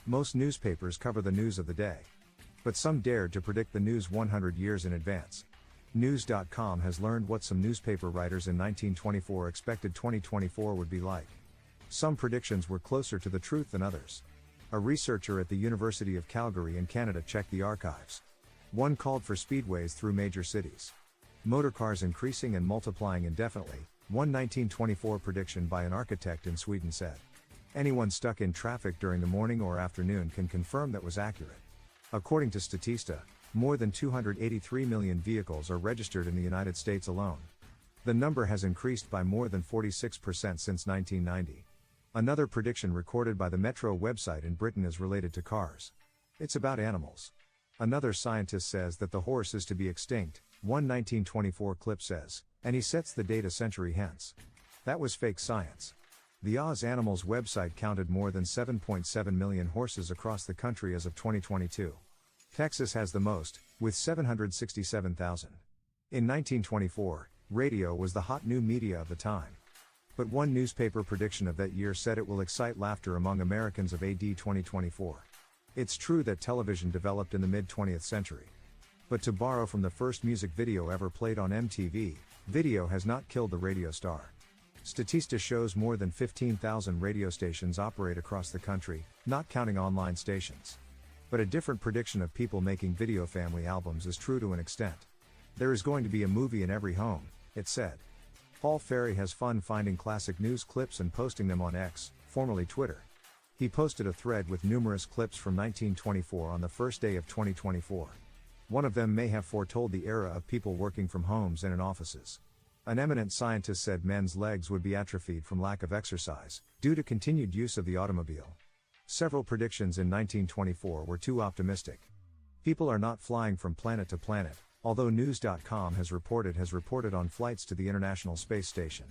Most newspapers cover the news of the day. But some dared to predict the news 100 years in advance. News.com has learned what some newspaper writers in 1924 expected 2024 would be like. Some predictions were closer to the truth than others. A researcher at the University of Calgary in Canada checked the archives. One called for speedways through major cities. Motorcars increasing and multiplying indefinitely, one 1924 prediction by an architect in Sweden said. Anyone stuck in traffic during the morning or afternoon can confirm that was accurate. According to Statista, more than 283 million vehicles are registered in the United States alone. The number has increased by more than 46% since 1990. Another prediction recorded by the Metro website in Britain is related to cars. It's about animals. Another scientist says that the horse is to be extinct, one 1924 clip says, and he sets the date a century hence. That was fake science. The Oz Animals website counted more than 7.7 million horses across the country as of 2022. Texas has the most, with 767,000. In 1924, radio was the hot new media of the time. But one newspaper prediction of that year said it will excite laughter among Americans of AD 2024. It's true that television developed in the mid-20th century. But to borrow from the first music video ever played on MTV, video has not killed the radio star. Statista shows more than 15,000 radio stations operate across the country, not counting online stations. But a different prediction of people making video family albums is true to an extent. There is going to be a movie in every home, it said. Paul Ferry has fun finding classic news clips and posting them on X, formerly Twitter. He posted a thread with numerous clips from 1924 on the first day of 2024. One of them may have foretold the era of people working from homes and in offices. An eminent scientist said men's legs would be atrophied from lack of exercise, due to continued use of the automobile. Several predictions in 1924 were too optimistic. People are not flying from planet to planet, although News.com has reported on flights to the International Space Station.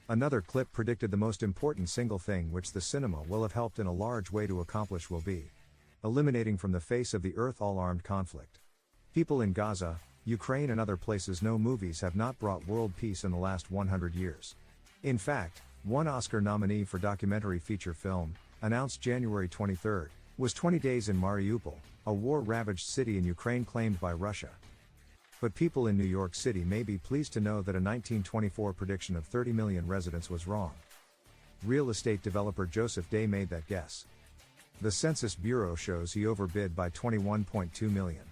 Another clip predicted the most important single thing which the cinema will have helped in a large way to accomplish will be eliminating from the face of the earth all armed conflict. People in Gaza, Ukraine and other places know movies have not brought world peace in the last 100 years. In fact, one Oscar nominee for documentary feature film, announced January 23, was 20 Days in Mariupol, a war-ravaged city in Ukraine claimed by Russia. But people in New York City may be pleased to know that a 1924 prediction of 30 million residents was wrong. Real estate developer Joseph Day made that guess. The Census Bureau shows he overbid by 21.2 million.